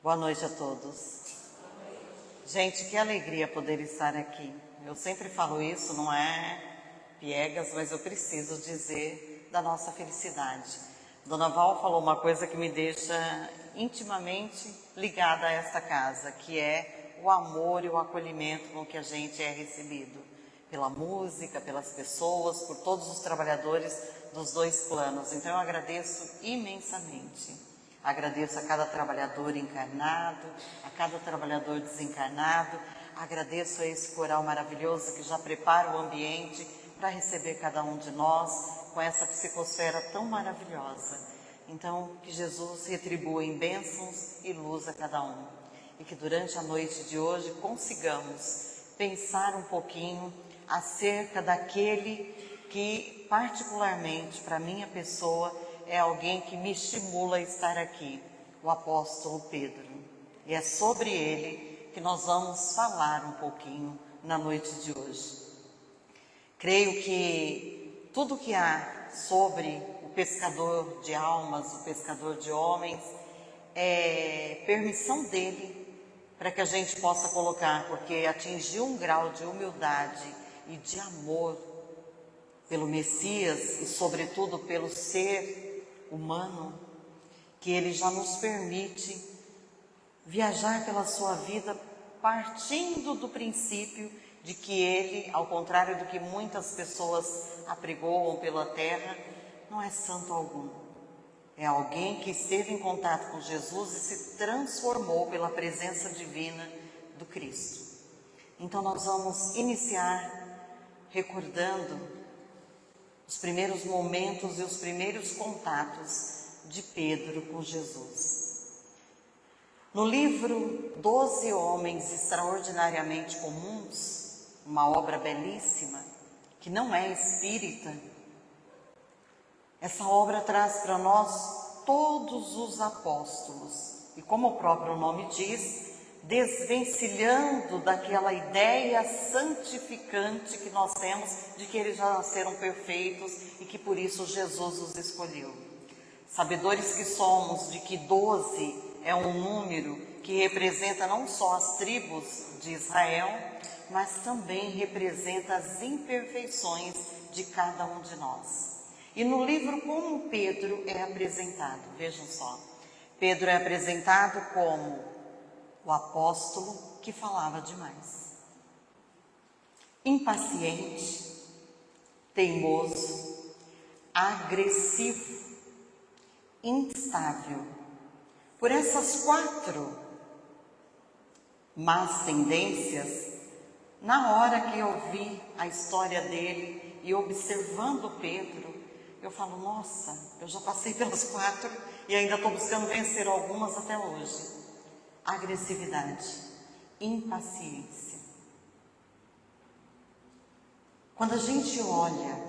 Boa noite a todos. Gente, que alegria poder estar aqui. Eu sempre falo isso, não é piegas, mas eu preciso dizer da nossa felicidade. Dona Val falou uma coisa que me deixa intimamente ligada a esta casa, que é o amor e o acolhimento com que a gente é recebido. Pela música, pelas pessoas, por todos os trabalhadores dos dois planos. Então eu agradeço imensamente. Agradeço a cada trabalhador encarnado, a cada trabalhador desencarnado. Agradeço a esse coral maravilhoso que já prepara o ambiente para receber cada um de nós com essa psicosfera tão maravilhosa. Então, que Jesus retribua em bênçãos e luz a cada um. E que durante a noite de hoje consigamos pensar um pouquinho acerca daquele que, particularmente para minha pessoa, é alguém que me estimula a estar aqui, o apóstolo Pedro. E é sobre ele que nós vamos falar um pouquinho na noite de hoje. Creio que tudo que há sobre o pescador de almas, o pescador de homens, é permissão dele para que a gente possa colocar, porque atingiu um grau de humildade e de amor pelo Messias e, sobretudo, pelo ser humano, que ele já nos permite viajar pela sua vida partindo do princípio de que ele, ao contrário do que muitas pessoas apregoam pela terra, não é santo algum. É alguém que esteve em contato com Jesus e se transformou pela presença divina do Cristo. Então nós vamos iniciar recordando os primeiros momentos e os primeiros contatos de Pedro com Jesus. No livro 12 Homens Extraordinariamente Comuns, uma obra belíssima, que não é espírita, essa obra traz para nós todos os apóstolos. E como o próprio nome diz, desvencilhando daquela ideia santificante que nós temos de que eles já nasceram perfeitos e que por isso Jesus os escolheu. Sabedores que somos de que 12 é um número que representa não só as tribos de Israel, mas também representa as imperfeições de cada um de nós. E no livro como Pedro é apresentado, vejam só, Pedro é apresentado como o apóstolo que falava demais, impaciente, teimoso, agressivo, instável. Por essas 4 más tendências, na hora que eu vi a história dele e observando Pedro, eu falo, nossa, eu já passei pelas 4 e ainda estou buscando vencer algumas até hoje. Agressividade, impaciência. Quando a gente olha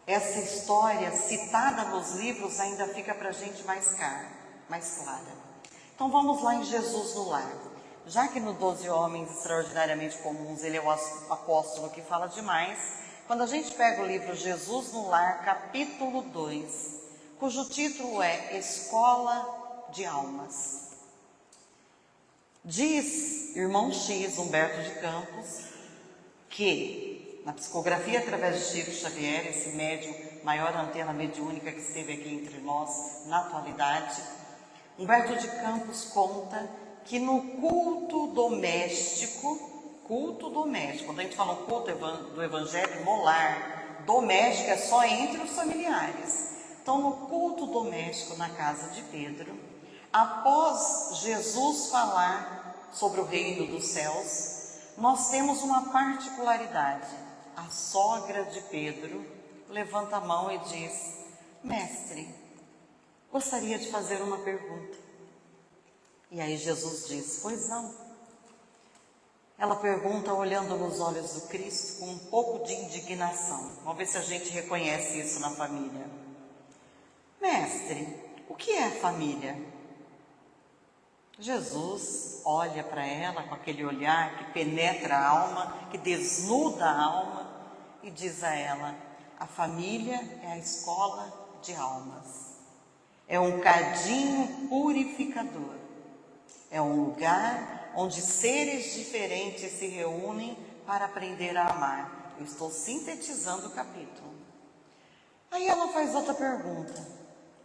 essa história citada nos livros, ainda fica para a gente mais clara. Então vamos lá em Jesus no lar. Já que no 12 Homens Extraordinariamente Comuns ele é o apóstolo que fala demais, quando a gente pega o livro Jesus no Lar, capítulo 2, cujo título é Escola de Almas. Diz irmão X, Humberto de Campos, que na psicografia através de Chico Xavier, esse médium, maior antena mediúnica que esteve aqui entre nós na atualidade, Humberto de Campos conta que no culto doméstico, quando a gente fala culto do evangelho no lar, doméstico é só entre os familiares. Então no culto doméstico na casa de Pedro, após Jesus falar sobre o reino dos céus, nós temos uma particularidade. A sogra de Pedro levanta a mão e diz, mestre, gostaria de fazer uma pergunta. E aí Jesus diz, pois não. Ela pergunta olhando nos olhos do Cristo com um pouco de indignação. Vamos ver se a gente reconhece isso na família. Mestre, o que é a família? Jesus olha para ela com aquele olhar que penetra a alma, que desnuda a alma e diz a ela, a família é a escola de almas. É um cadinho purificador É um lugar onde seres diferentes se reúnem para aprender a amar. Eu estou sintetizando o capítulo. Aí ela faz outra pergunta.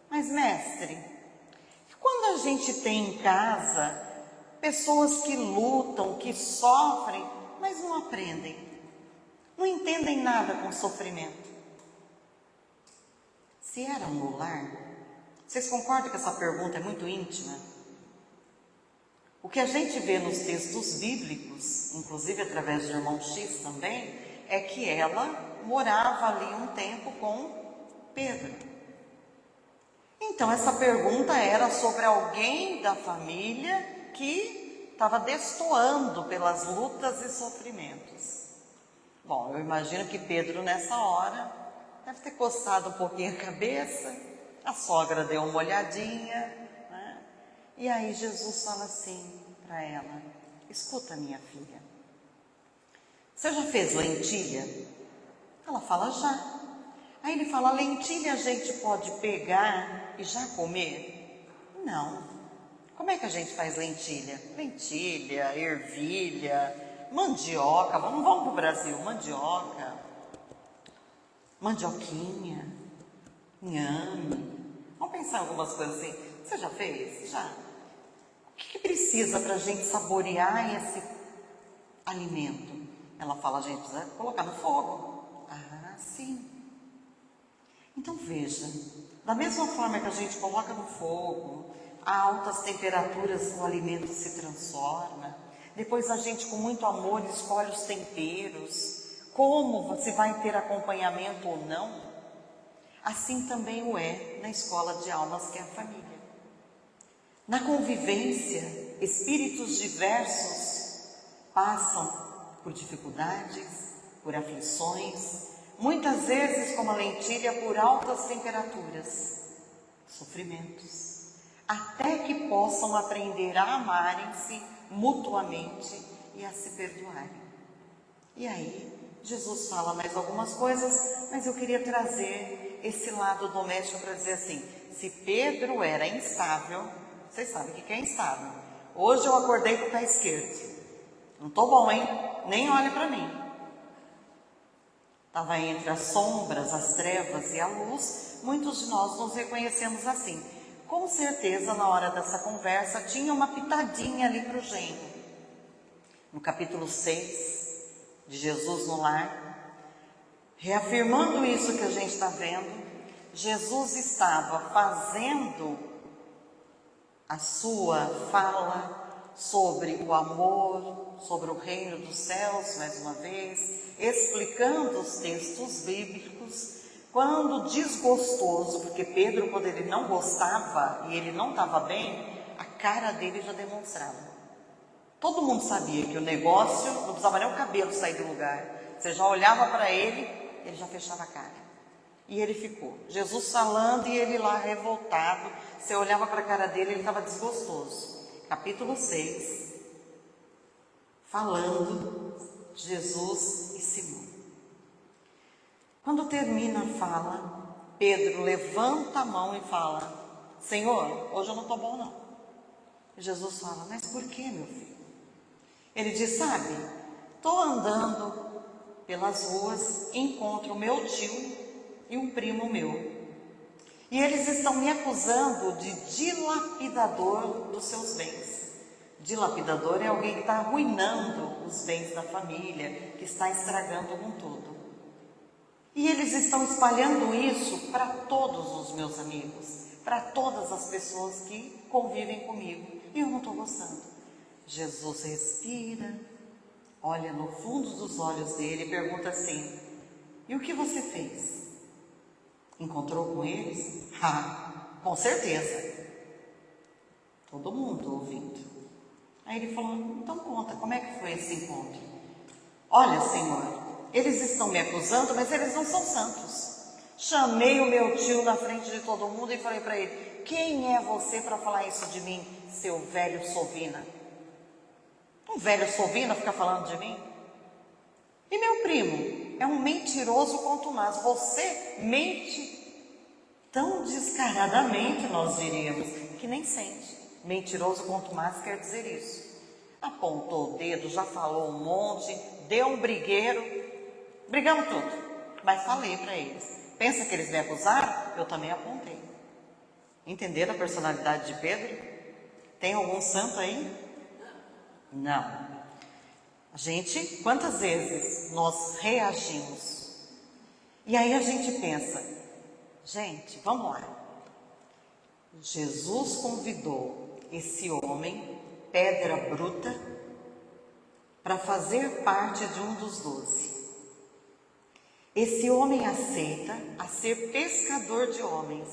Mas, mestre, quando a gente tem em casa pessoas que lutam, que sofrem, mas não aprendem, não entendem nada com sofrimento? Se era no lar, vocês concordam que essa pergunta é muito íntima? O que a gente vê nos textos bíblicos, inclusive através do irmão X também, é que ela morava ali um tempo com Pedro. Então essa pergunta era sobre alguém da família que estava destoando pelas lutas e sofrimentos. Bom, eu imagino que Pedro nessa hora deve ter coçado um pouquinho a cabeça, a sogra deu uma olhadinha, né? E aí Jesus fala assim para ela: escuta, minha filha, você já fez lentilha? Ela fala: já. Aí ele fala: lentilha a gente pode pegar e já comer? Não. Como é que a gente faz lentilha? Lentilha, ervilha, mandioca, vamos para o Brasil, mandioca, mandioquinha, inhame. Vamos pensar em algumas coisas assim. Você já fez? Já. O que precisa para a gente saborear esse alimento? Ela fala: a gente precisa colocar no fogo. Ah, sim. Então veja, da mesma forma que a gente coloca no fogo, a altas temperaturas o alimento se transforma, depois a gente com muito amor escolhe os temperos, como você vai ter acompanhamento ou não, assim também o é na escola de almas que é a família. Na convivência, espíritos diversos passam por dificuldades, por aflições, muitas vezes, como a lentilha, por altas temperaturas, sofrimentos, até que possam aprender a amarem-se mutuamente e a se perdoarem. E aí, Jesus fala mais algumas coisas, mas eu queria trazer esse lado doméstico para dizer assim: se Pedro era instável, vocês sabem o que é instável. Hoje eu acordei com o pé esquerdo. Não estou bom, hein? Nem olhe para mim. Estava entre as sombras, as trevas e a luz. Muitos de nós nos reconhecemos assim. Com certeza, na hora dessa conversa, tinha uma pitadinha ali para o genro. No capítulo 6 de Jesus no Lar, reafirmando isso que a gente está vendo, Jesus estava fazendo a sua fala sobre o amor, sobre o reino dos céus, mais uma vez, explicando os textos bíblicos, quando desgostoso, porque Pedro, quando ele não gostava e ele não estava bem, a cara dele já demonstrava. Todo mundo sabia que o negócio não precisava nem o cabelo sair do lugar. Você já olhava para ele, ele já fechava a cara. E ele ficou, Jesus falando e ele lá revoltado. Você olhava para a cara dele, ele estava desgostoso. Capítulo 6, falando Jesus e Simão. Quando termina a fala, Pedro levanta a mão e fala: Senhor, hoje eu não estou bom não. E Jesus fala: mas por que, meu filho? Ele diz: sabe, estou andando pelas ruas e encontro o meu tio e um primo meu. E eles estão me acusando de dilapidador dos seus bens. Dilapidador é alguém que está arruinando os bens da família, que está estragando com tudo. E eles estão espalhando isso para todos os meus amigos, para todas as pessoas que convivem comigo. E eu não estou gostando. Jesus respira, olha no fundo dos olhos dele e pergunta assim: e o que você fez? Encontrou com eles? Com certeza. Todo mundo ouvindo. Aí ele falou: então conta, como é que foi esse encontro? Olha, Senhor, eles estão me acusando, mas eles não são santos. Chamei o meu tio na frente de todo mundo e falei para ele: quem é você para falar isso de mim, seu velho sovina? Um velho sovina fica falando de mim? E meu primo é um mentiroso contumaz. Você mente tão descaradamente, nós diríamos, que nem sente. Mentiroso quanto mais quer dizer isso. Apontou o dedo, já falou um monte, deu um brigueiro, brigamos tudo, mas falei para eles. Pensa que eles me acusaram? Eu também apontei. Entenderam a personalidade de Pedro? Tem algum santo aí? Não. Gente, quantas vezes nós reagimos? E aí a gente pensa, gente, vamos lá. Jesus convidou esse homem, pedra bruta, para fazer parte de um dos 12. Esse homem aceita a ser pescador de homens,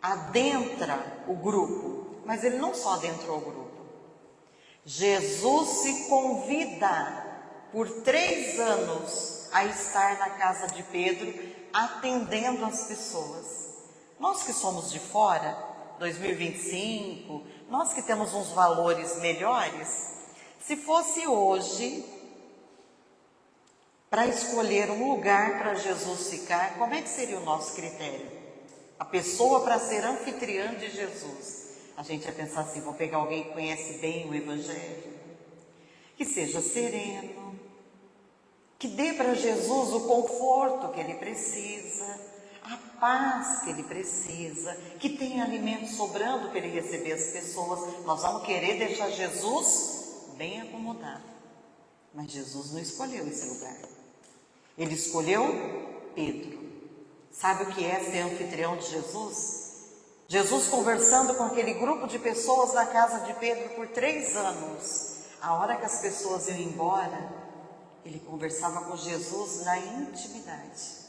adentra o grupo, mas ele não só adentrou o grupo. Jesus se convida por 3 anos a estar na casa de Pedro, atendendo as pessoas. Nós que somos de fora, 2025, nós que temos uns valores melhores, se fosse hoje, para escolher um lugar para Jesus ficar, como é que seria o nosso critério? A pessoa para ser anfitriã de Jesus. A gente ia pensar assim, vou pegar alguém que conhece bem o Evangelho, que seja sereno, que dê para Jesus o conforto que ele precisa, a paz que ele precisa, que tenha alimento sobrando para ele receber as pessoas. Nós vamos querer deixar Jesus bem acomodado. Mas Jesus não escolheu esse lugar. Ele escolheu Pedro. Sabe o que é ser anfitrião de Jesus? Jesus conversando com aquele grupo de pessoas na casa de Pedro por 3 anos. A hora que as pessoas iam embora, ele conversava com Jesus na intimidade.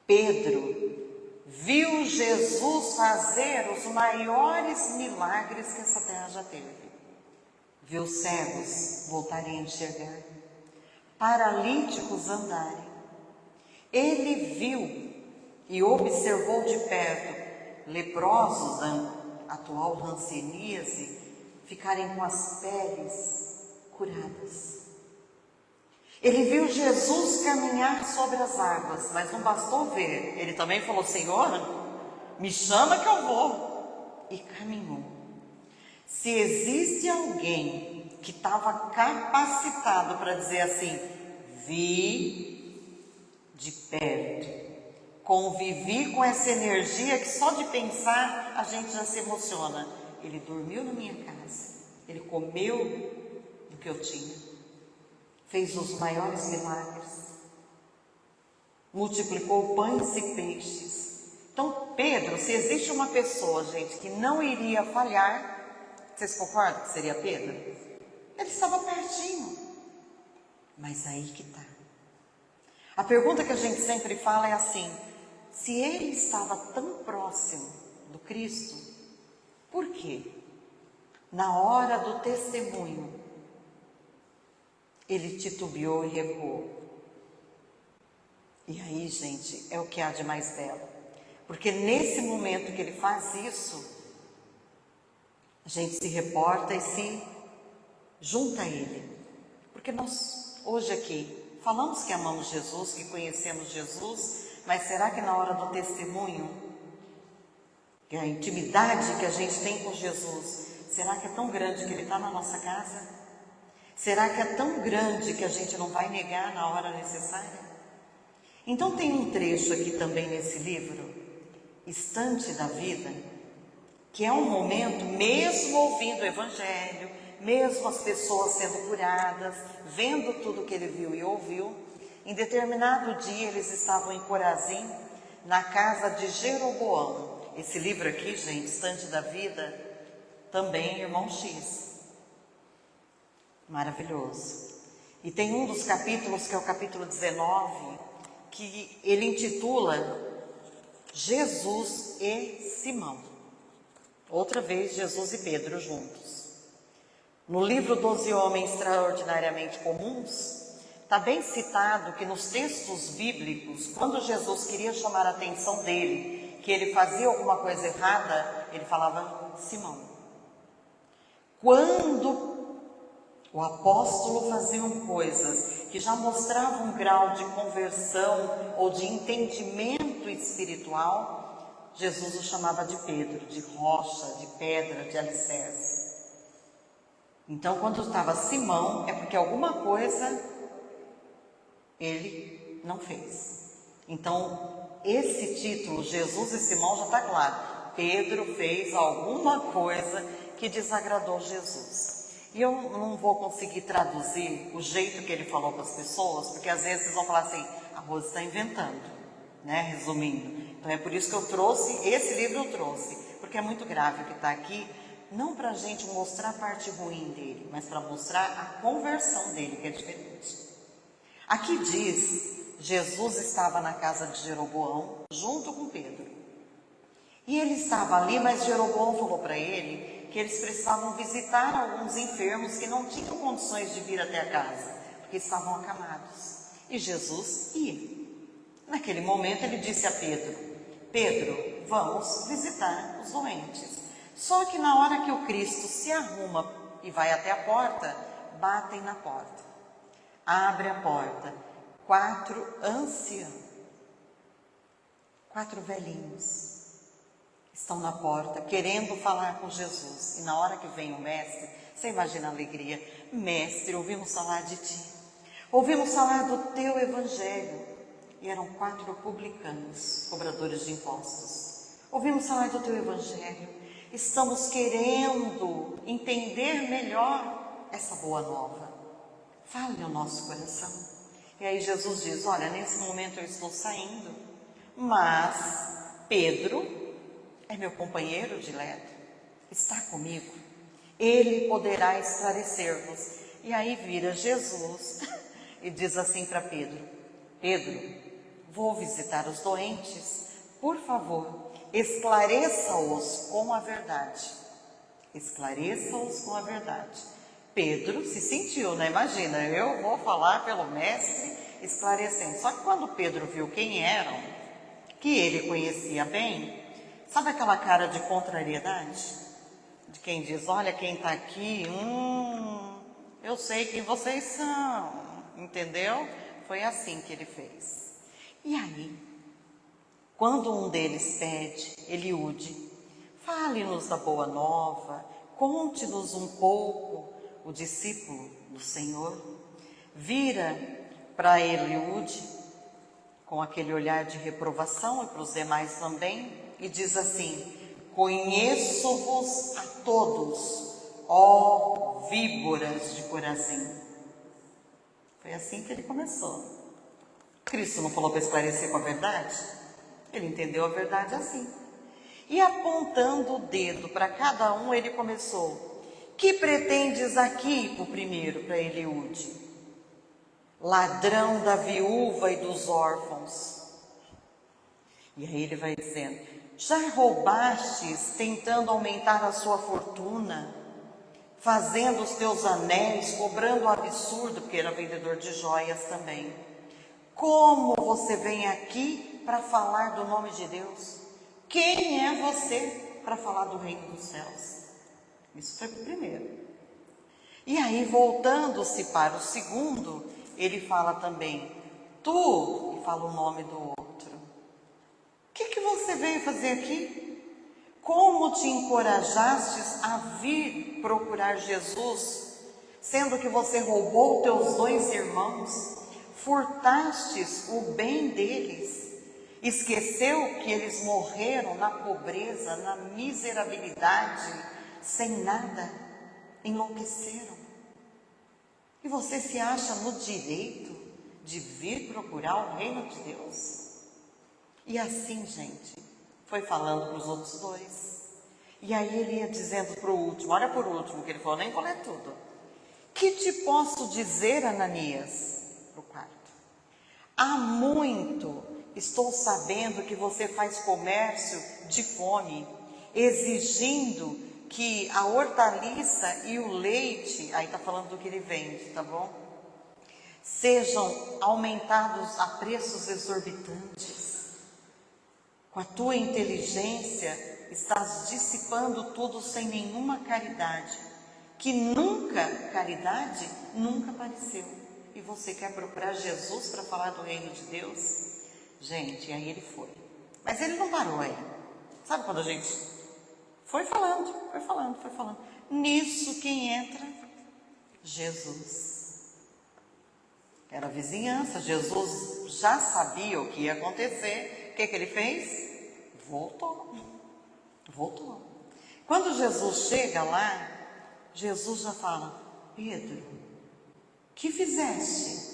Pedro viu Jesus fazer os maiores milagres que essa terra já teve. Viu cegos voltarem a enxergar, paralíticos andarem. Ele viu e observou de perto leprosos da atual hanseníase ficarem com as peles curadas. Ele viu Jesus caminhar sobre as águas, mas não bastou ver. Ele também falou, Senhor, me chama que eu vou. E caminhou. Se existe alguém que estava capacitado para dizer assim, vi de perto, convivi com essa energia que só de pensar a gente já se emociona. Ele dormiu na minha casa, ele comeu do que eu tinha, fez os maiores milagres, multiplicou pães e peixes. Então Pedro, se existe uma pessoa, gente, que não iria falhar, vocês concordam que seria Pedro? Ele estava pertinho, mas aí que está. A pergunta que a gente sempre fala é assim, se ele estava tão próximo do Cristo, por quê? Na hora do testemunho, ele titubeou e recuou. E aí, gente, é o que há de mais belo. Porque nesse momento que ele faz isso, a gente se reporta e se junta a ele. Porque nós, hoje aqui, falamos que amamos Jesus, que conhecemos Jesus, mas será que na hora do testemunho, que a intimidade que a gente tem com Jesus, será que é tão grande que ele está na nossa casa? Será que é tão grande que a gente não vai negar na hora necessária? Então tem um trecho aqui também nesse livro, Estante da Vida, que é um momento, mesmo ouvindo o Evangelho, mesmo as pessoas sendo curadas, vendo tudo que ele viu e ouviu, em determinado dia eles estavam em Corazim, na casa de Jeroboão. Esse livro aqui, gente, Estante da Vida, também Irmão X. Maravilhoso. E tem um dos capítulos, que é o capítulo 19, que ele intitula Jesus e Simão. Outra vez, Jesus e Pedro juntos. No livro 12 Homens Extraordinariamente Comuns, está bem citado que nos textos bíblicos, quando Jesus queria chamar a atenção dele, que ele fazia alguma coisa errada, ele falava Simão. Quando o apóstolo fazia coisas que já mostravam um grau de conversão ou de entendimento espiritual, Jesus o chamava de Pedro, de rocha, de pedra, de alicerce. Então, quando estava Simão, é porque alguma coisa ele não fez. Então, esse título, Jesus e Simão, já está claro. Pedro fez alguma coisa que desagradou Jesus. E eu não vou conseguir traduzir o jeito que ele falou para as pessoas, porque às vezes vocês vão falar assim, a Rose está inventando, né? Resumindo. Então é por isso que eu trouxe, esse livro eu trouxe, porque é muito grave o que está aqui, não para a gente mostrar a parte ruim dele, mas para mostrar a conversão dele, que é diferente. Aqui diz, Jesus estava na casa de Jeroboão, junto com Pedro. E ele estava ali, mas Jeroboão falou para ele que eles precisavam visitar alguns enfermos que não tinham condições de vir até a casa, porque estavam acamados. E Jesus ia. Naquele momento ele disse a Pedro, Pedro, vamos visitar os doentes. Só que na hora que o Cristo se arruma e vai até a porta, batem na porta. Abre a porta. 4 anciãos, 4 velhinhos, estão na porta, querendo falar com Jesus. E na hora que vem o mestre, você imagina a alegria. Mestre, ouvimos falar de ti. Ouvimos falar do teu evangelho. E eram 4 publicanos, cobradores de impostos. Ouvimos falar do teu evangelho. Estamos querendo entender melhor essa boa nova. Fale no nosso coração. E aí Jesus diz, olha, nesse momento eu estou saindo, mas Pedro é meu companheiro dileto, está comigo, ele poderá esclarecer-vos. E aí vira Jesus e diz assim para Pedro, Pedro, vou visitar os doentes, por favor, esclareça-os com a verdade. Esclareça-os com a verdade. Pedro se sentiu, né? Imagina, eu vou falar pelo mestre esclarecendo. Só que quando Pedro viu quem eram, que ele conhecia bem, sabe aquela cara de contrariedade? De quem diz, olha quem está aqui, eu sei quem vocês são, entendeu? Foi assim que ele fez. E aí, quando um deles pede, Eliúde, fale-nos da boa nova, conte-nos um pouco, o discípulo do Senhor, vira para Eliúde, com aquele olhar de reprovação, e para os demais também, e diz assim, conheço-vos a todos, ó víboras de Corazim. Foi assim que ele começou. Cristo não falou para esclarecer com a verdade? Ele entendeu a verdade assim. E apontando o dedo para cada um, ele começou. Que pretendes aqui, o primeiro, para Eliúde? Ladrão da viúva e dos órfãos. E aí ele vai dizendo, já roubastes tentando aumentar a sua fortuna, fazendo os teus anéis, cobrando um absurdo, porque era vendedor de joias também. Como você vem aqui para falar do nome de Deus? Quem é você para falar do reino dos céus? Isso foi para o primeiro. E aí, voltando-se para o segundo, ele fala também, tu, e fala o nome do outro. O que você veio fazer aqui? Como te encorajastes a vir procurar Jesus, sendo que você roubou teus 2 irmãos, furtastes o bem deles, esqueceu que eles morreram na pobreza, na miserabilidade, sem nada, enlouqueceram. E você se acha no direito de vir procurar o reino de Deus? E assim, gente, foi falando para os outros 2. E aí ele ia dizendo para o último, olha por último, que ele falou, nem vou ler tudo. Que te posso dizer, Ananias? Para o 4. Há muito estou sabendo que você faz comércio de fome, exigindo que a hortaliça e o leite, aí está falando do que ele vende, tá bom? Sejam aumentados a preços exorbitantes. Com a tua inteligência, estás dissipando tudo sem nenhuma caridade, caridade nunca apareceu. E você quer procurar Jesus para falar do reino de Deus? Gente, aí ele foi. Mas ele não parou aí. Sabe quando a gente foi falando, foi falando, foi falando. Nisso quem entra? Jesus. Era a vizinhança, Jesus já sabia o que ia acontecer. O que ele fez? Voltou. Quando Jesus chega lá, Jesus já fala: Pedro, que fizeste?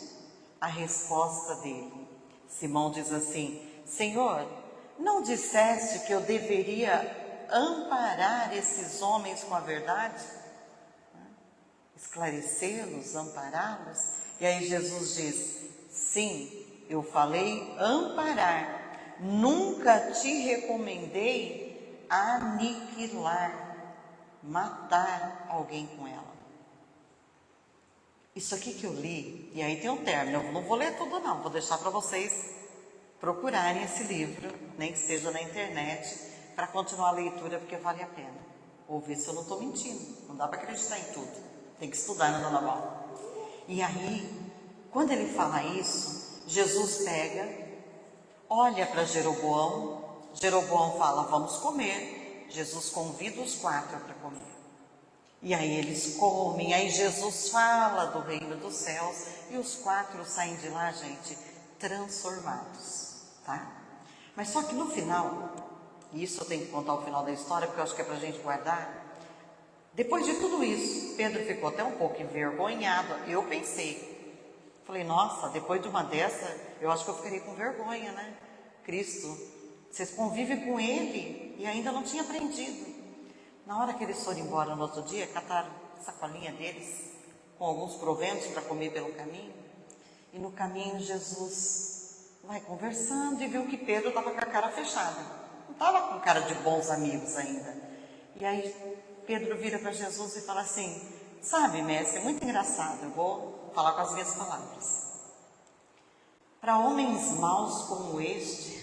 A resposta dele, Simão diz assim: Senhor, não disseste que eu deveria amparar esses homens com a verdade? Esclarecê-los, ampará-los? E aí Jesus diz: sim, eu falei amparar, nunca te recomendei aniquilar, matar alguém com ela. Isso aqui que eu li, e aí tem um término, eu não vou ler tudo não, vou deixar para vocês procurarem esse livro, nem que seja na internet, para continuar a leitura, porque vale a pena. Ou ver se eu não estou mentindo, não dá para acreditar em tudo, tem que estudar, né, dona Val? E aí, quando ele fala isso, Jesus pega, olha para Jeroboão, Jeroboão fala: vamos comer. Jesus convida os 4 para comer. E aí eles comem, aí Jesus fala do reino dos céus, e os 4 saem de lá, gente, transformados, tá? Mas só que no final, e isso eu tenho que contar o final da história, porque eu acho que é para a gente guardar. Depois de tudo isso, Pedro ficou até um pouco envergonhado. Eu pensei, falei: nossa, depois de uma dessa, eu acho que eu ficaria com vergonha, né? Cristo, vocês convivem com ele e ainda não tinha aprendido. Na hora que eles foram embora no outro dia, cataram a sacolinha deles com alguns proventos para comer pelo caminho. E no caminho Jesus vai conversando e viu que Pedro estava com a cara fechada. Não estava com cara de bons amigos ainda. E aí Pedro vira para Jesus e fala assim: sabe, mestre, é muito engraçado, eu vou falar com as minhas palavras. Para homens maus como este,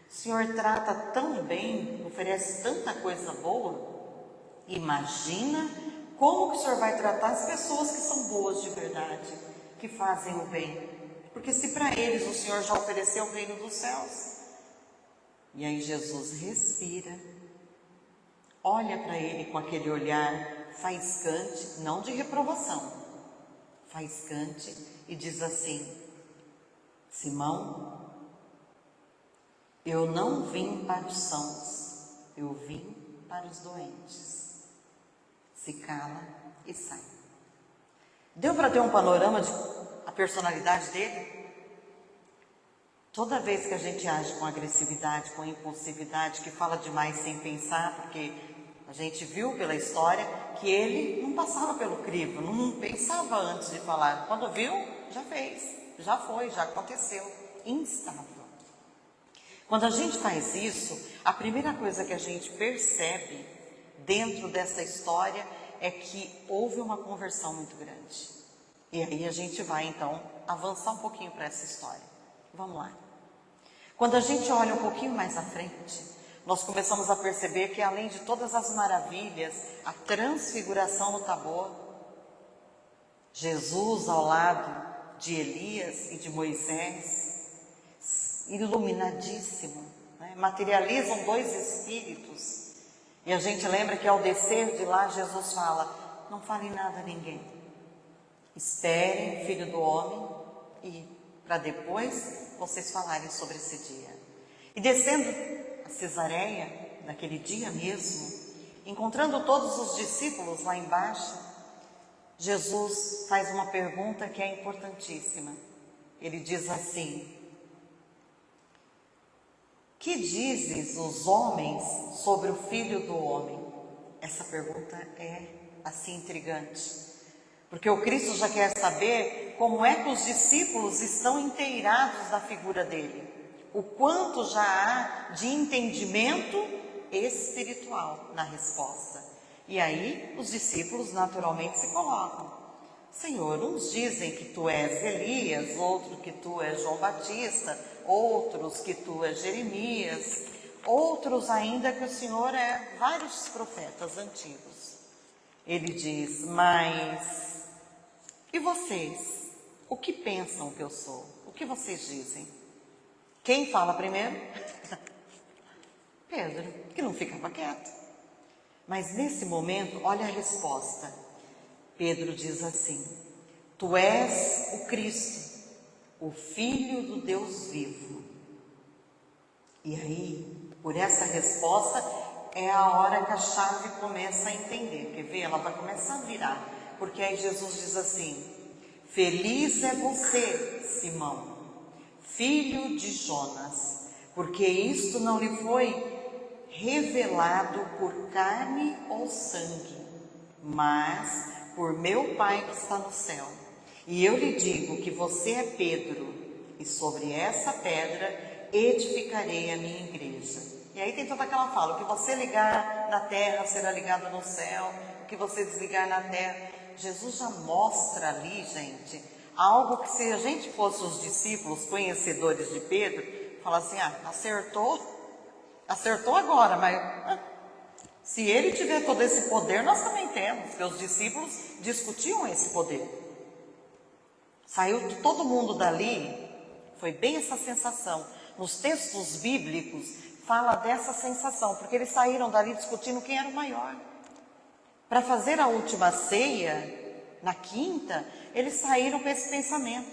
o Senhor trata tão bem, oferece tanta coisa boa. Imagina como que o Senhor vai tratar as pessoas que são boas de verdade, que fazem o bem. Porque se para eles o Senhor já ofereceu o reino dos céus. E aí Jesus respira, olha para ele com aquele olhar faiscante, não de reprovação, faiscante, e diz assim: Simão, eu não vim para os sãos, eu vim para os doentes. Se cala e sai. Deu para ter um panorama de a personalidade dele? Toda vez que a gente age com agressividade, com impulsividade, que fala demais sem pensar, porque a gente viu pela história que ele não passava pelo crivo, não pensava antes de falar. Quando viu, já fez, já foi, já aconteceu, instável. Quando a gente faz isso, a primeira coisa que a gente percebe dentro dessa história é que houve uma conversão muito grande. E aí a gente vai então avançar um pouquinho para essa história. Vamos lá. Quando a gente olha um pouquinho mais à frente, nós começamos a perceber que além de todas as maravilhas, a transfiguração no Tabor, Jesus ao lado de Elias e de Moisés, iluminadíssimo, né? Materializam 2 espíritos. E a gente lembra que ao descer de lá, Jesus fala: não fale nada a ninguém. Esperem o Filho do Homem e para depois vocês falarem sobre esse dia. E descendo a Cesareia, naquele dia mesmo, encontrando todos os discípulos lá embaixo, Jesus faz uma pergunta que é importantíssima. Ele diz assim: que dizes os homens sobre o Filho do Homem? Essa pergunta é assim intrigante, porque o Cristo já quer saber como é que os discípulos estão inteirados da figura dele, o quanto já há de entendimento espiritual na resposta. E aí os discípulos naturalmente se colocam: Senhor, uns dizem que tu és Elias, outros que tu és João Batista, outros que tu és Jeremias, outros ainda que o Senhor é vários profetas antigos. Ele diz: mas e vocês? O que pensam que eu sou? O que vocês dizem? Quem fala primeiro? Pedro, que não ficava quieto. Mas nesse momento, olha a resposta. Pedro diz assim: tu és o Cristo, o Filho do Deus vivo. E aí, por essa resposta, é a hora que a chave começa a entender. Quer ver? Ela vai começar a virar. Porque aí Jesus diz assim: feliz é você, Simão, filho de Jonas, porque isto não lhe foi revelado por carne ou sangue, mas por meu Pai que está no céu. E eu lhe digo que você é Pedro, e sobre essa pedra edificarei a minha igreja. E aí tem toda aquela fala: o que você ligar na terra será ligado no céu, o que você desligar na terra. Jesus já mostra ali, gente, algo que, se a gente fosse os discípulos conhecedores de Pedro, fala assim: acertou agora, mas se ele tiver todo esse poder, nós também temos, porque os discípulos discutiam esse poder. Saiu todo mundo dali, foi bem essa sensação. Nos textos bíblicos fala dessa sensação, porque eles saíram dali discutindo quem era o maior. Para fazer a última ceia, na quinta, eles saíram com esse pensamento.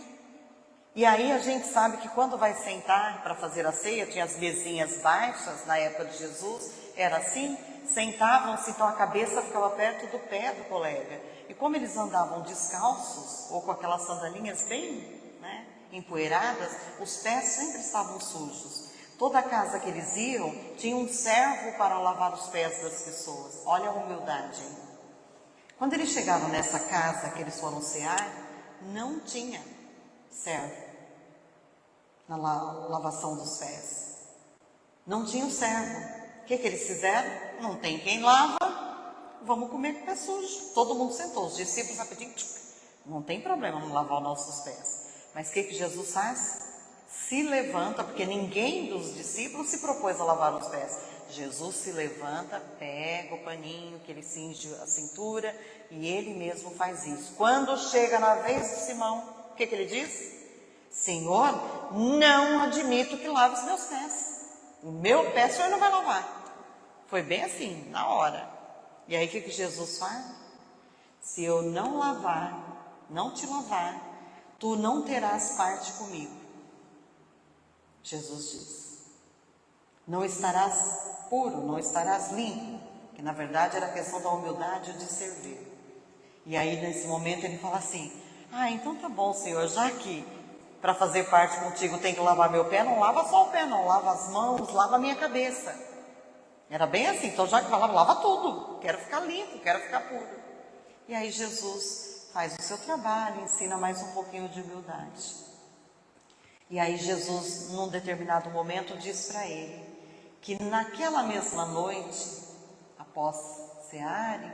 E aí a gente sabe que quando vai sentar para fazer a ceia, tinha as mesinhas baixas, na época de Jesus, era assim, sentavam-se, então a cabeça ficava perto do pé do colega. E como eles andavam descalços, ou com aquelas sandalinhas bem, empoeiradas, os pés sempre estavam sujos. Toda a casa que eles iam, tinha um servo para lavar os pés das pessoas. Olha a humildade, hein? Quando eles chegaram nessa casa que eles foram cear, não tinha servo na lavação dos pés. Não tinha o servo. O que eles fizeram? Não tem quem lava, vamos comer com o pé sujo. Todo mundo sentou, os discípulos rapidinho, não tem problema não lavar os nossos pés. Mas o que Jesus faz? Se levanta, porque ninguém dos discípulos se propôs a lavar os pés. Jesus se levanta, pega o paninho que ele cinge a cintura e ele mesmo faz isso. Quando chega na vez de Simão, o que ele diz? Senhor, não admito que lave os meus pés. O meu pé o Senhor não vai lavar. Foi bem assim, na hora. E aí o que Jesus faz? Se eu não lavar, não te lavar, tu não terás parte comigo. Jesus diz: não estarás puro, não estarás limpo, que na verdade era a questão da humildade de servir. E aí nesse momento ele fala assim: então tá bom, Senhor, já que para fazer parte contigo tem que lavar meu pé, não lava só o pé, não, lava as mãos, lava a minha cabeça. Era bem assim, então já que falava, lava tudo, quero ficar limpo, quero ficar puro. E aí Jesus faz o seu trabalho, ensina mais um pouquinho de humildade. E aí Jesus, num determinado momento, diz para ele que naquela mesma noite, após cearem,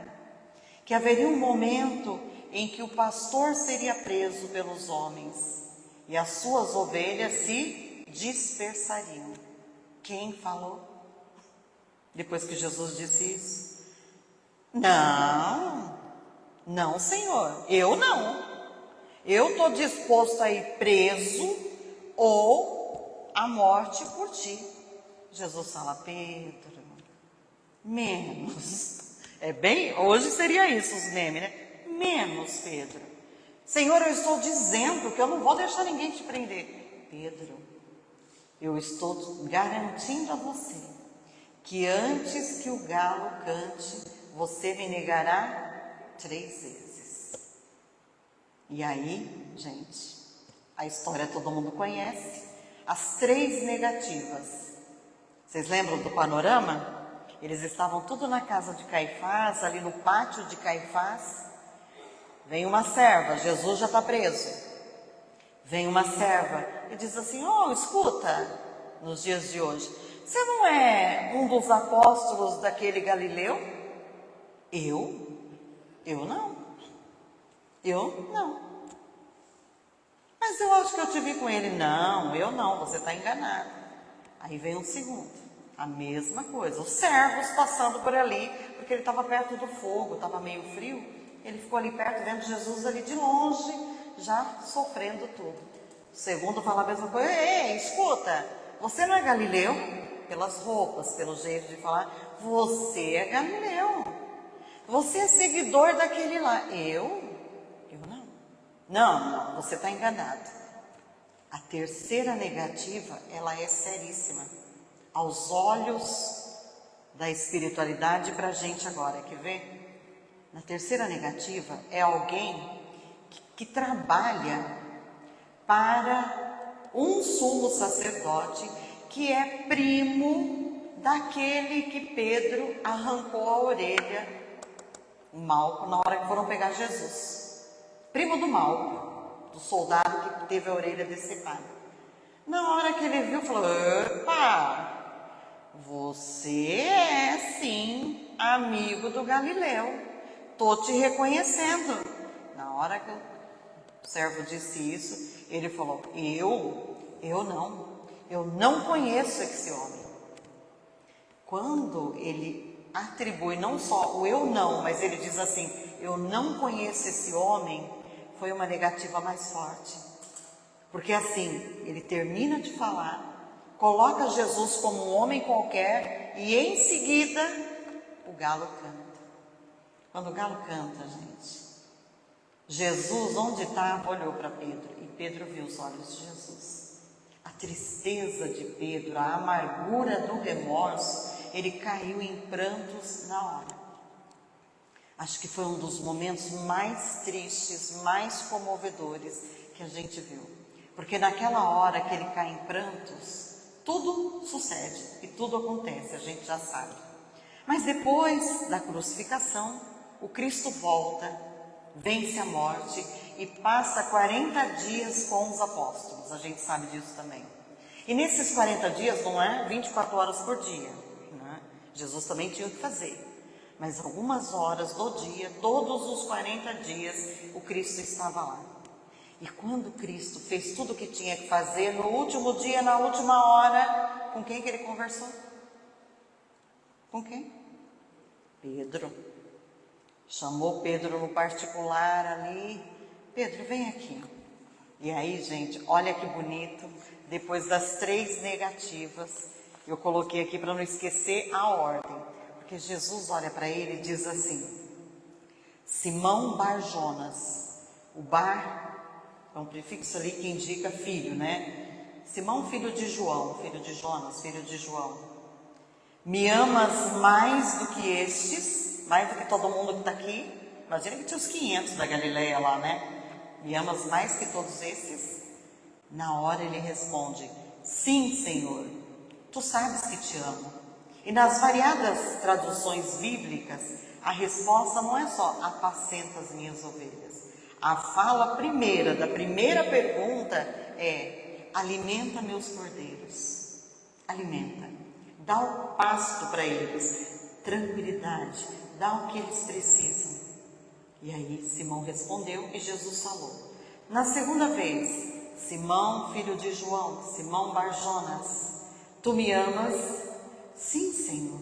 que haveria um momento em que o pastor seria preso pelos homens e as suas ovelhas se dispersariam. Quem falou? Depois que Jesus disse isso? Não, Senhor, eu não. Eu estou disposto a ir preso ou a morte por ti. Jesus fala: Pedro, menos. Hoje seria isso os memes, né? Menos, Pedro. Senhor, eu estou dizendo que eu não vou deixar ninguém te prender. Pedro, eu estou garantindo a você que antes que o galo cante, você me negará 3 vezes. E aí, gente, a história todo mundo conhece, as 3 negativas. Vocês lembram do panorama? Eles estavam tudo na casa de Caifás, ali no pátio de Caifás. Vem uma serva, Jesus já está preso. Vem uma serva e diz assim: escuta, nos dias de hoje, você não é um dos apóstolos daquele Galileu? Eu não. Mas eu acho que eu te vi com ele. Não, eu não, você está enganado. Aí vem um segundo, a mesma coisa. Os servos passando por ali, porque ele estava perto do fogo, estava meio frio. Ele ficou ali perto, vendo Jesus ali de longe, já sofrendo tudo. O segundo fala a mesma coisa: ei, escuta, você não é Galileu? pelas roupas, pelo jeito de falar, você é Galileu, você é seguidor daquele lá. Eu não. Não, você está enganado. A terceira negativa, ela é seríssima, aos olhos da espiritualidade para a gente agora, quer ver? Na terceira negativa, é alguém que trabalha para um sumo sacerdote que é primo daquele que Pedro arrancou a orelha, o Malco, na hora que foram pegar Jesus. Primo do Malco, do soldado que teve a orelha decepada. Na hora que ele viu, falou: opa, você é sim amigo do Galileu, tô te reconhecendo. Na hora que o servo disse isso, ele falou: eu não conheço esse homem. Quando ele atribui não só o eu não, mas ele diz assim, eu não conheço esse homem, foi uma negativa mais forte. Porque assim, ele termina de falar, coloca Jesus como um homem qualquer e em seguida o galo canta. Quando o galo canta, gente, Jesus, onde estava, olhou para Pedro e Pedro viu os olhos de Jesus. A tristeza de Pedro, a amargura do remorso, ele caiu em prantos na hora. Acho que foi um dos momentos mais tristes, mais comovedores que a gente viu. Porque naquela hora que ele cai em prantos, tudo sucede e tudo acontece, a gente já sabe. Mas depois da crucificação, o Cristo volta, vence a morte e passa 40 dias com os apóstolos, a gente sabe disso também. E nesses 40 dias não é 24 horas por dia, né? Jesus também tinha o que fazer, mas algumas horas do dia, todos os 40 dias, o Cristo estava lá. E quando Cristo fez tudo o que tinha que fazer, no último dia, na última hora, com quem que ele conversou? Com quem? Pedro. Chamou Pedro no particular ali. Pedro, vem aqui. E aí, gente, olha que bonito. Depois das 3 negativas, eu coloquei aqui para não esquecer a ordem. Porque Jesus olha para ele e diz assim: Simão Bar-Jonas. O Bar é um prefixo ali que indica filho, né? Simão, filho de João, filho de Jonas, filho de João. Me amas mais do que estes, mais do que todo mundo que está aqui? Imagina que tinha os 500 da Galileia lá, né? Me amas mais que todos esses? Na hora ele responde: sim, Senhor, tu sabes que te amo. E nas variadas traduções bíblicas, a resposta não é só apacenta as minhas ovelhas. A fala primeira, da primeira pergunta é: alimenta meus cordeiros. Alimenta. Dá o pasto para eles, tranquilidade, dá o que eles precisam. E aí Simão respondeu e Jesus falou. Na segunda vez: Simão, filho de João, Simão Bar-Jonas, tu me amas? Sim, Senhor,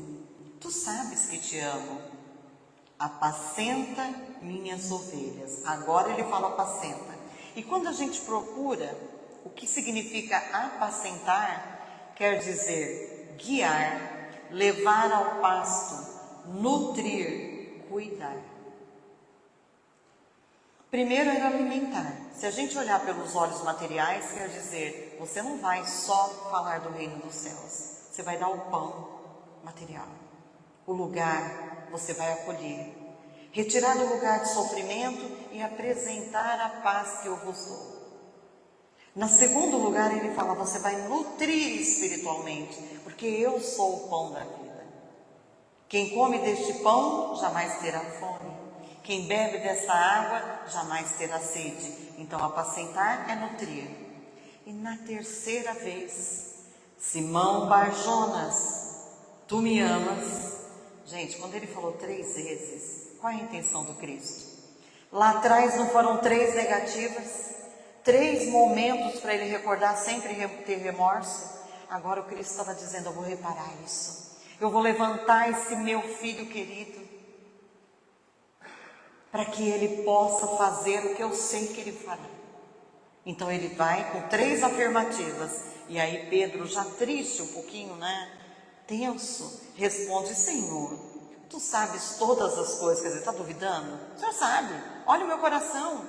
tu sabes que te amo. Apacenta minhas ovelhas. Agora ele fala apacenta. E quando a gente procura o que significa apacentar, quer dizer guiar, levar ao pasto, nutrir, cuidar. Primeiro era alimentar. Se a gente olhar pelos olhos materiais, quer dizer, você não vai só falar do reino dos céus. Você vai dar o pão material. O lugar você vai acolher. Retirar do lugar de sofrimento e apresentar a paz que eu vos dou. No segundo lugar ele fala, você vai nutrir espiritualmente, porque eu sou o pão da vida. Quem come deste pão jamais terá fome. Quem bebe dessa água jamais terá sede. Então apacentar é nutrir. E na terceira vez, Simão Bar-Jonas, tu me amas? Gente, quando ele falou 3 vezes, qual é a intenção do Cristo? Lá atrás não foram 3 negativas? 3 momentos para ele recordar sempre ter remorso? Agora o Cristo estava dizendo, eu vou reparar isso. Eu vou levantar esse meu filho querido, para que ele possa fazer o que eu sei que ele fará. Então ele vai com 3 afirmativas. E aí Pedro, já triste um pouquinho, né? tenso, responde: Senhor, tu sabes todas as coisas. Quer dizer, está duvidando? O Senhor sabe, olha o meu coração.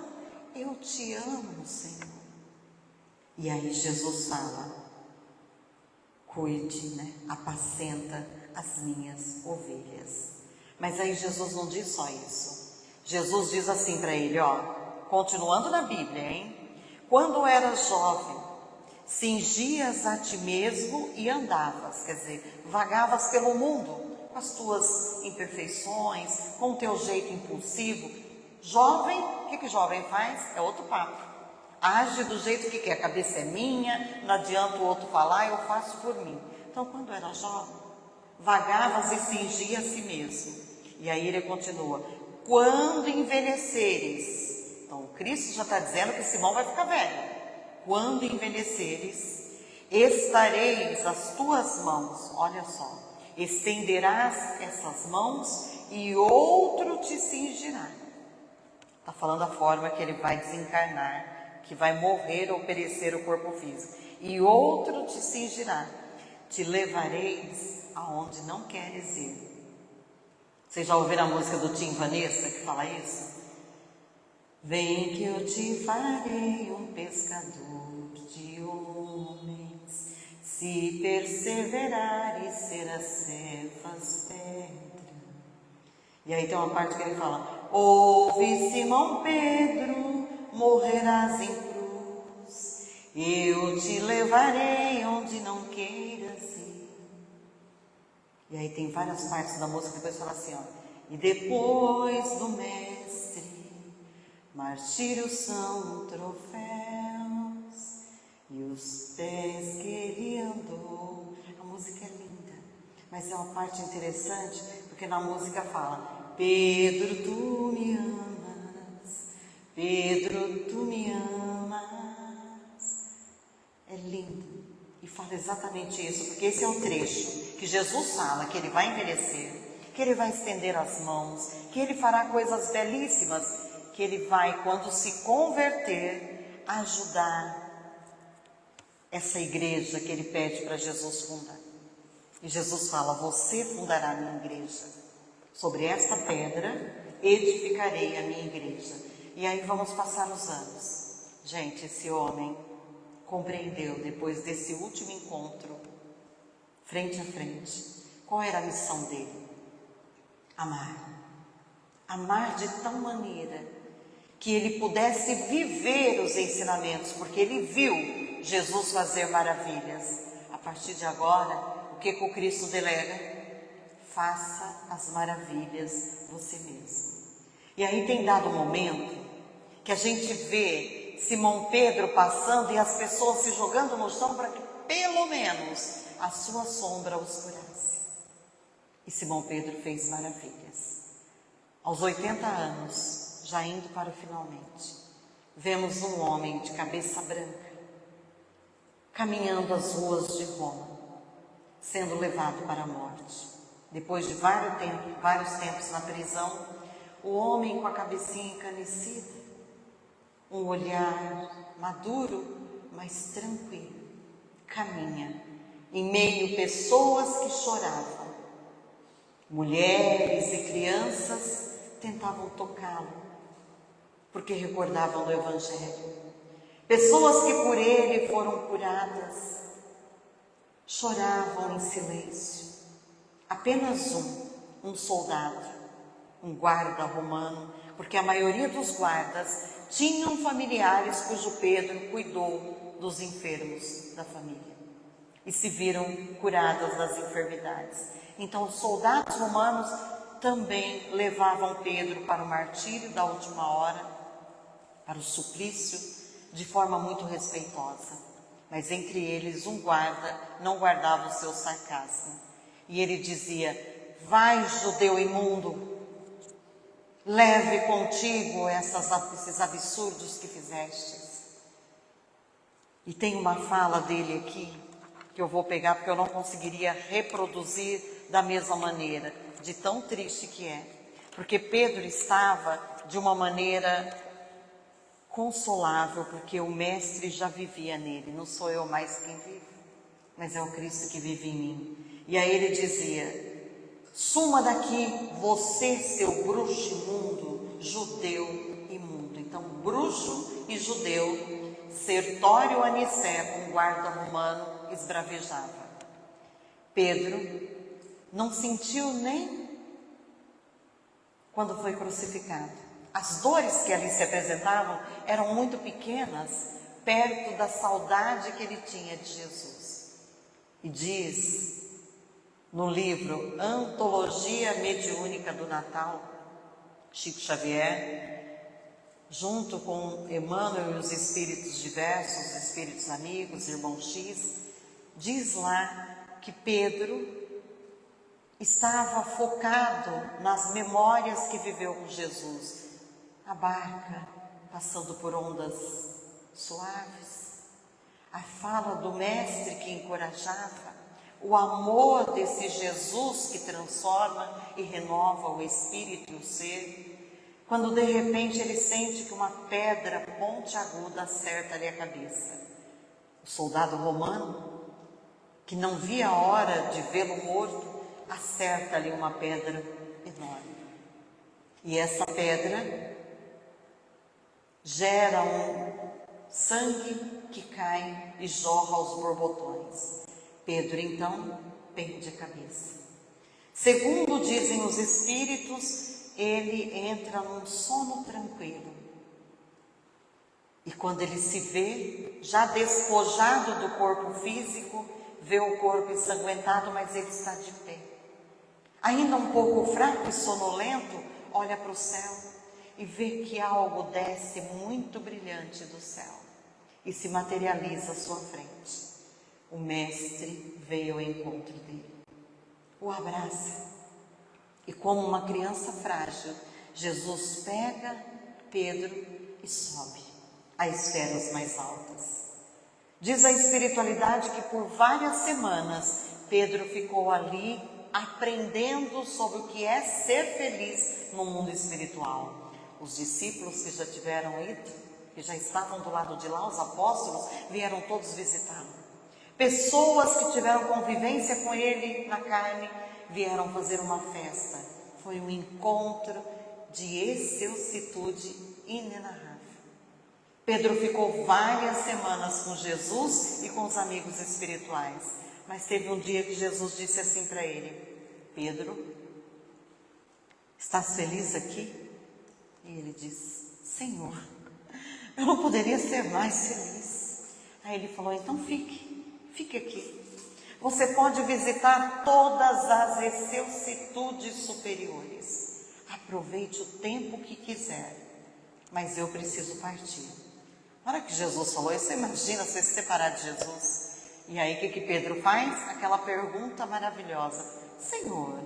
Eu te amo, Senhor. E aí Jesus fala: cuide, né? Apacenta as minhas ovelhas. Mas aí Jesus não diz só isso. Jesus diz assim para ele, ó, continuando na Bíblia, hein? Quando eras jovem, cingias a ti mesmo e andavas, quer dizer, vagavas pelo mundo, com as tuas imperfeições, com o teu jeito impulsivo. Jovem, o que jovem faz? É outro papo. Age do jeito que quer, a cabeça é minha, não adianta o outro falar, eu faço por mim. Então, quando era jovem, vagavas e cingia a si mesmo. E aí ele continua: quando envelheceres. Então, o Cristo já está dizendo que Simão vai ficar velho. Quando envelheceres, estareis as tuas mãos, olha só, estenderás essas mãos e outro te cingirá. Está falando a forma que ele vai desencarnar, que vai morrer ou perecer o corpo físico. E outro te cingirá, te levareis aonde não queres ir. Vocês já ouviram a música do Tim Vanessa que fala isso? Vem que eu te farei um pescador de homens, se perseverares serás cefas pedra. E aí tem uma parte que ele fala: ouve, Simão Pedro, morrerás em cruz, eu te levarei onde não queiras ir. E aí tem várias partes da música que depois fala assim, ó: e depois do mestre, martírios são troféus, e os pés que ele andou. A música é linda, mas é uma parte interessante, porque na música fala: Pedro, tu me amas, Pedro, tu me amas. É lindo, e fala exatamente isso, porque esse é o trecho que Jesus fala que ele vai envelhecer, que ele vai estender as mãos, que ele fará coisas belíssimas, que ele vai, quando se converter, ajudar essa igreja que ele pede para Jesus fundar. E Jesus fala: você fundará a minha igreja. Sobre esta pedra edificarei a minha igreja. E aí vamos passar os anos. Gente, esse homem compreendeu, depois desse último encontro, frente a frente, qual era a missão dele? Amar. Amar de tal maneira que ele pudesse viver os ensinamentos, porque ele viu Jesus fazer maravilhas. A partir de agora, o que o Cristo delega? Faça as maravilhas você mesmo. E aí tem dado um momento que a gente vê Simão Pedro passando e as pessoas se jogando no chão para que pelo menos a sua sombra os curasse. E Simão Pedro fez maravilhas. Aos 80 anos, já indo para o finalmente, vemos um homem de cabeça branca, caminhando as ruas de Roma, sendo levado para a morte. Depois de vários tempos na prisão, o homem com a cabecinha encanecida, um olhar maduro, mas tranquilo, caminha em meio a pessoas que choravam. Mulheres e crianças tentavam tocá-lo, porque recordavam do Evangelho. Pessoas que por ele foram curadas, choravam em silêncio. Apenas um soldado, um guarda romano, porque a maioria dos guardas tinham familiares cujo Pedro cuidou dos enfermos da família e se viram curadas das enfermidades. Então os soldados romanos também levavam Pedro para o martírio da última hora, para o suplício, de forma muito respeitosa. Mas entre eles um guarda não guardava o seu sarcasmo. E ele dizia: vai, judeu imundo, leve contigo esses absurdos que fizestes. E tem uma fala dele aqui, que eu vou pegar porque eu não conseguiria reproduzir da mesma maneira, de tão triste que é. Porque Pedro estava de uma maneira consolável, porque o Mestre já vivia nele. Não sou eu mais quem vive, mas é o Cristo que vive em mim. E aí ele dizia: suma daqui, você, seu bruxo imundo, judeu imundo. Então, bruxo e judeu, Sertório Anicé, um guarda romano, esbravejava. Pedro não sentiu nem quando foi crucificado. As dores que ali se apresentavam eram muito pequenas, perto da saudade que ele tinha de Jesus. E diz no livro Antologia Mediúnica do Natal, Chico Xavier, junto com Emmanuel e os espíritos diversos, espíritos amigos, irmão X, diz lá que Pedro estava focado nas memórias que viveu com Jesus. A barca passando por ondas suaves, a fala do mestre que encorajava, o amor desse Jesus que transforma e renova o espírito e o ser, quando de repente ele sente que uma pedra pontiaguda acerta-lhe a cabeça. O soldado romano, que não via a hora de vê-lo morto, acerta-lhe uma pedra enorme. E essa pedra gera um sangue que cai e jorra aos borbotões. Pedro, então, perde a cabeça. Segundo dizem os espíritos, ele entra num sono tranquilo. E quando ele se vê, já despojado do corpo físico, vê o corpo ensanguentado, mas ele está de pé. Ainda um pouco fraco e sonolento, olha para o céu e vê que algo desce muito brilhante do céu e se materializa à sua frente. O mestre veio ao encontro dele, o abraça e, como uma criança frágil, Jesus pega Pedro e sobe a esferas mais altas. Diz a espiritualidade que por várias semanas Pedro ficou ali aprendendo sobre o que é ser feliz no mundo espiritual. Os discípulos que já tiveram ido, que já estavam do lado de lá, os apóstolos, vieram todos visitá-lo. Pessoas que tiveram convivência com ele na carne, vieram fazer uma festa. Foi um encontro de excelsitude inenarrável. Pedro ficou várias semanas com Jesus e com os amigos espirituais. Mas teve um dia que Jesus disse assim para ele: Pedro, estás feliz aqui? E ele disse: Senhor, eu não poderia ser mais feliz. Aí ele falou: então fique aqui. Você pode visitar todas as excelsitudes superiores. Aproveite o tempo que quiser, mas eu preciso partir. Na hora que Jesus falou isso, você imagina você se separar de Jesus. E aí o que Pedro faz? Aquela pergunta maravilhosa: Senhor,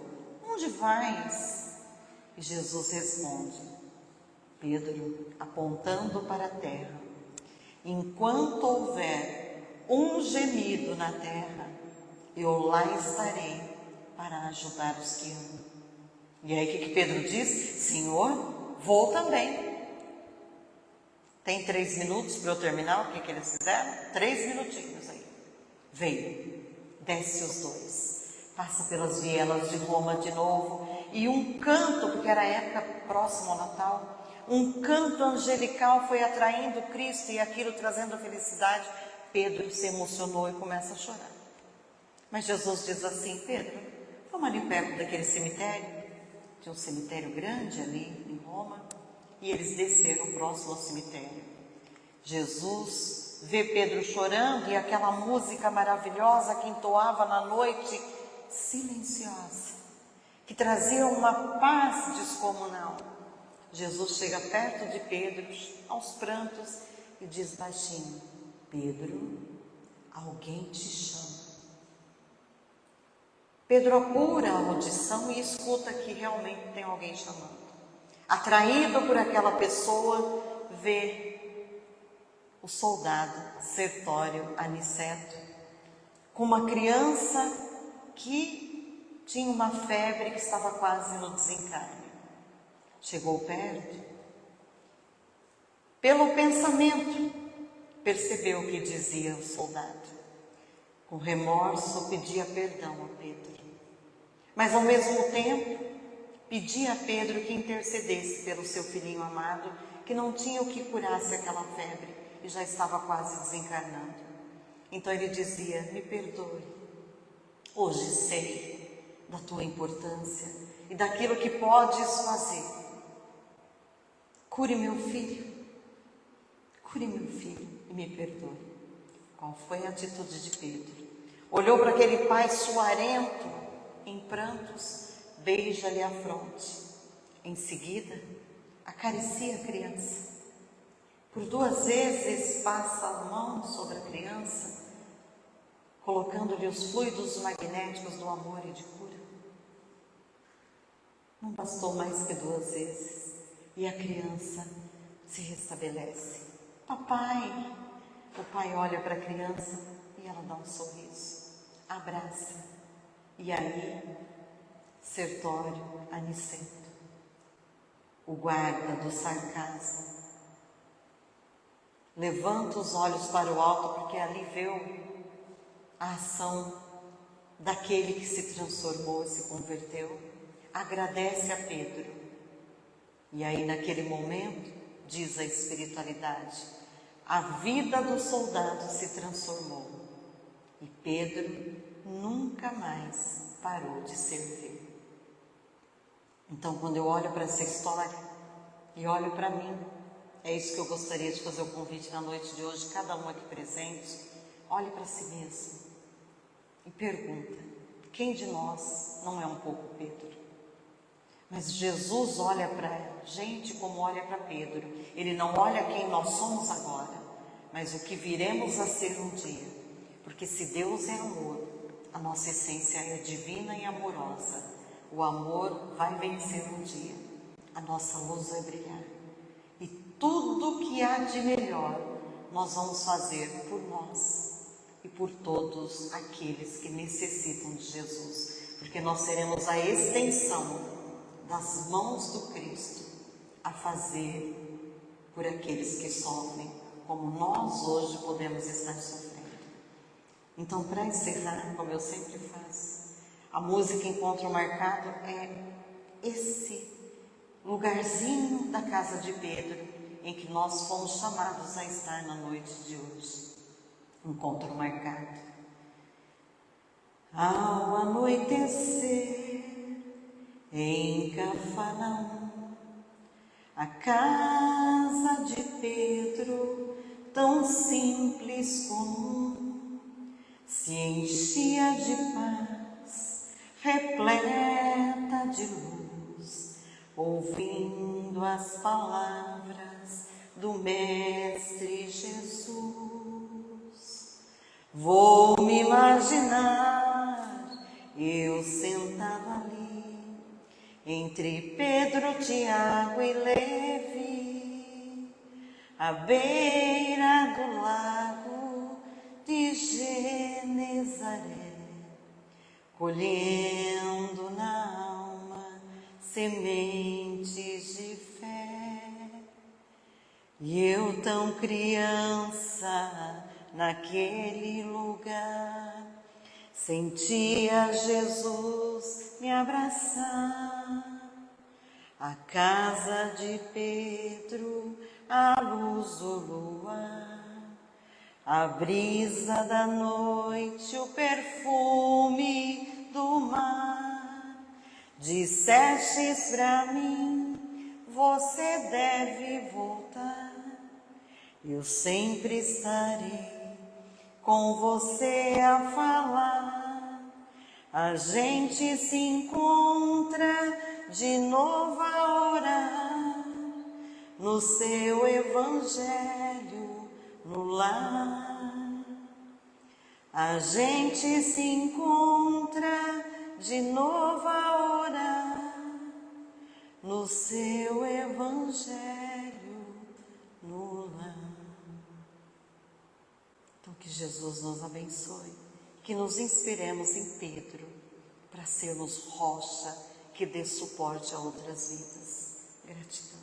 onde vais? E Jesus responde: Pedro, apontando para a terra, enquanto houver um gemido na terra, eu lá estarei para ajudar os que amam. E aí o que Pedro diz? Senhor, vou também. Tem 3 minutos para eu terminar. O que eles fizeram? 3 minutinhos aí. Veio, desce os dois, passa pelas vielas de Roma de novo, e um canto, porque era época próxima ao Natal, um canto angelical foi atraindo Cristo e aquilo trazendo felicidade. Pedro se emocionou e começa a chorar. Mas Jesus diz assim: Pedro, vamos ali perto daquele cemitério. Tinha um cemitério grande ali em Roma, e eles desceram próximo ao cemitério. Jesus vê Pedro chorando e aquela música maravilhosa que entoava na noite silenciosa, que trazia uma paz descomunal. Jesus chega perto de Pedro, aos prantos, e diz baixinho: Pedro, alguém te chama. Pedro apura a audição e escuta que realmente tem alguém chamando. Atraído por aquela pessoa, vê o soldado Sertório Aniceto com uma criança que tinha uma febre que estava quase no desencarne. Chegou perto, pelo pensamento, percebeu o que dizia o soldado. Com remorso, pedia perdão a Pedro. Mas, ao mesmo tempo, pedia a Pedro que intercedesse pelo seu filhinho amado, que não tinha o que curasse aquela febre e já estava quase desencarnando. Então ele dizia: me perdoe, hoje sei da tua importância e daquilo que podes fazer. Cure meu filho e me perdoe. Qual foi a atitude de Pedro? Olhou para aquele pai suarento, em prantos, beija-lhe a fronte. Em seguida, acaricia a criança. Por 2 vezes passa a mão sobre a criança, colocando-lhe os fluidos magnéticos do amor e de cura. Não bastou mais que 2 vezes e a criança se restabelece. Papai! O pai olha para a criança e ela dá um sorriso, abraça. E aí, Sertório Aniceto, o guarda do sarcasmo, levanta os olhos para o alto, porque ali viu a ação daquele que se transformou e se converteu, agradece a Pedro. E aí, naquele momento, diz a espiritualidade, a vida do soldado se transformou e Pedro nunca mais parou de servir. Então, quando eu olho para essa história e olho para mim, é isso que eu gostaria de fazer o convite na noite de hoje, cada um aqui presente, olhe para si mesmo e pergunta: quem de nós não é um pouco Pedro? Mas Jesus olha para a gente como olha para Pedro. Ele não olha quem nós somos agora, mas o que viremos a ser um dia. Porque se Deus é amor, a nossa essência é divina e amorosa. O amor vai vencer um dia. A nossa luz vai brilhar. E tudo que há de melhor, nós vamos fazer por nós e por todos aqueles que necessitam de Jesus. Porque nós seremos a extensão das mãos do Cristo a fazer por aqueles que sofrem, como nós hoje podemos estar sofrendo. Então, para encerrar, como eu sempre faço, a música Encontro Marcado é esse lugarzinho da casa de Pedro, em que nós fomos chamados a estar na noite de hoje. Encontro marcado. Ao anoitecer, em Cafarnaum, a casa de Pedro, tão simples comum, se enchia de paz, repleta de luz, ouvindo as palavras do Mestre Jesus. Vou me imaginar eu sentado ali, entre Pedro, Tiago e Levi, à beira do lago de Genezaré, colhendo na alma sementes de fé. E eu, tão criança, naquele lugar, sentia Jesus me abraçar. A casa de Pedro, a luz do luar, a brisa da noite, o perfume do mar. Dissestes pra mim, você deve voltar. Eu sempre estarei com você a falar. A gente se encontra de novo a orar no seu evangelho no lar. A gente se encontra de novo a orar no seu evangelho no lar. Então, que Jesus nos abençoe, que nos inspiremos em Pedro para sermos rocha que dê suporte a outras vidas. Gratidão.